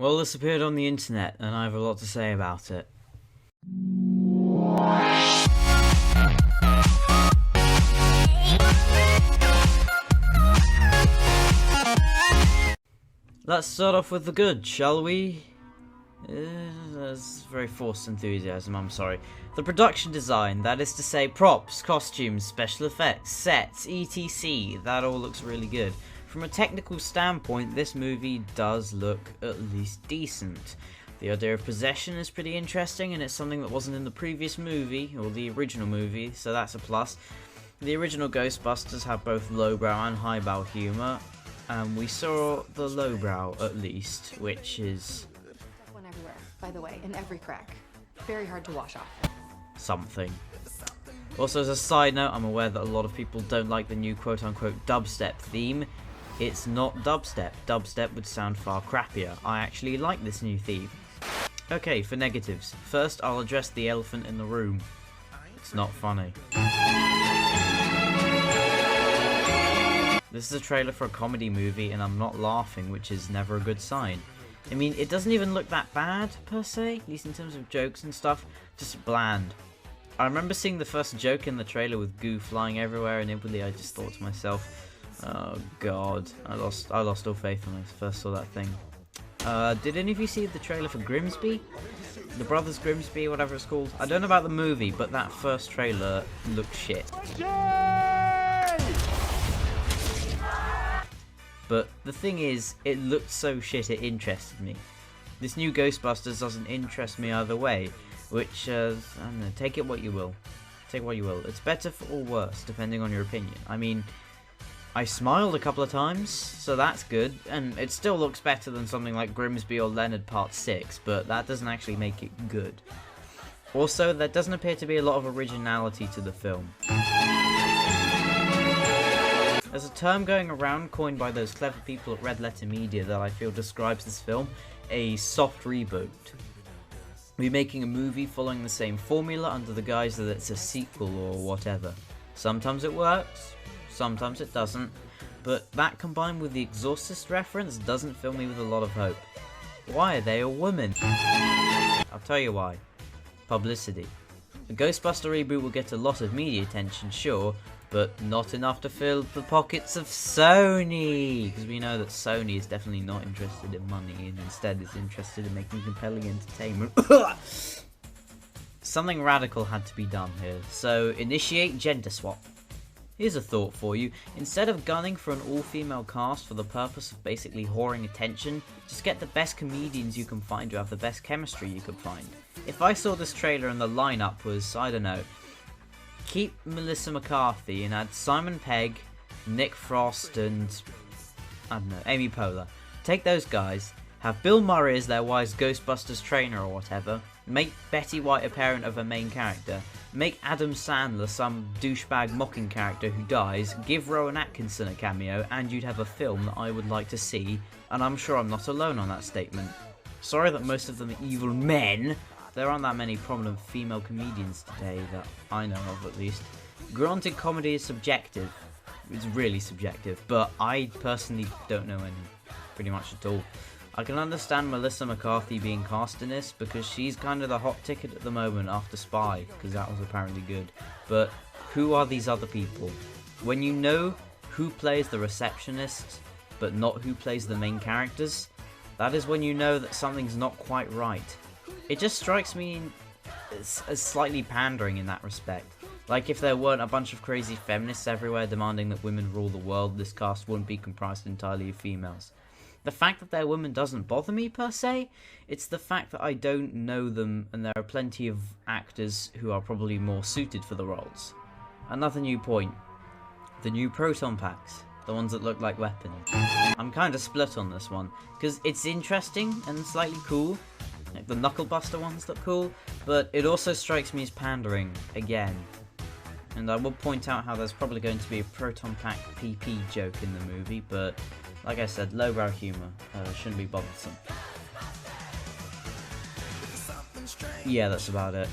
Well, this appeared on the internet, and I have a lot to say about it. Let's start off with the good, shall we? That's very forced enthusiasm, I'm sorry. The production design, that is to say props, costumes, special effects, sets, etc. That all looks really good. From a technical standpoint, this movie does look at least decent. The idea of possession is pretty interesting, and it's something that wasn't in the previous movie, or the original movie, so that's a plus. The original Ghostbusters had both lowbrow and highbrow humour, and we saw the lowbrow at least, which is... One everywhere, by the way, in every crack. Very hard to wash off. Something. Also, as a side note, I'm aware that a lot of people don't like the new quote-unquote dubstep theme. It's not dubstep. Dubstep would sound far crappier. I actually like this new theme. Okay, for negatives. First, I'll address the elephant in the room. It's not funny. This is a trailer for a comedy movie, and I'm not laughing, which is never a good sign. I mean, it doesn't even look that bad, per se, at least in terms of jokes and stuff. Just bland. I remember seeing the first joke in the trailer with goo flying everywhere, and inwardly I just thought to myself, oh god, I lost all faith when I first saw that thing. Did any of you see the trailer for Grimsby? The Brothers Grimsby, whatever it's called? I don't know about the movie, but that first trailer looked shit. But the thing is, it looked so shit it interested me. This new Ghostbusters doesn't interest me either way, which, I don't know, take it what you will. Take what you will. It's better or worse, depending on your opinion. I mean, I smiled a couple of times, so that's good, and it still looks better than something like Grimsby or Leonard Part 6, but that doesn't actually make it good. Also, there doesn't appear to be a lot of originality to the film. There's a term going around coined by those clever people at Red Letter Media that I feel describes this film, a soft reboot. We're making a movie following the same formula under the guise that it's a sequel or whatever. Sometimes it works, sometimes it doesn't, but that combined with the Exorcist reference doesn't fill me with a lot of hope. Why are they a woman? I'll tell you why. Publicity. The Ghostbuster reboot will get a lot of media attention, sure, but not enough to fill the pockets of Sony, because we know that Sony is definitely not interested in money and instead is interested in making compelling entertainment. Something radical had to be done here, so initiate gender swap. Here's a thought for you. Instead of gunning for an all-female cast for the purpose of basically whoring attention, just get the best comedians you can find who have the best chemistry you could find. If I saw this trailer and the lineup was, I don't know, keep Melissa McCarthy and add Simon Pegg, Nick Frost and, I don't know, Amy Poehler. Take those guys, have Bill Murray as their wise Ghostbusters trainer or whatever, make Betty White a parent of a main character, make Adam Sandler some douchebag mocking character who dies, give Rowan Atkinson a cameo, and you'd have a film that I would like to see, and I'm sure I'm not alone on that statement. Sorry that most of them are evil men. There aren't that many prominent female comedians today that I know of, at least. Granted, comedy is subjective. It's really subjective, but I personally don't know any, pretty much at all. I can understand Melissa McCarthy being cast in this because she's kind of the hot ticket at the moment after Spy, because that was apparently good. But who are these other people? When you know who plays the receptionist, but not who plays the main characters, that is when you know that something's not quite right. It just strikes me as slightly pandering in that respect. Like if there weren't a bunch of crazy feminists everywhere demanding that women rule the world, this cast wouldn't be comprised entirely of females. The fact that they're women doesn't bother me per se, it's the fact that I don't know them and there are plenty of actors who are probably more suited for the roles. Another new point, the new Proton Packs, the ones that look like weapons. I'm kind of split on this one, because it's interesting and slightly cool. Like the Knucklebuster ones look cool, but it also strikes me as pandering, again. And I will point out how there's probably going to be a Proton Pack PP joke in the movie, but like I said, lowbrow humour, shouldn't be bothersome. Yeah, that's about it.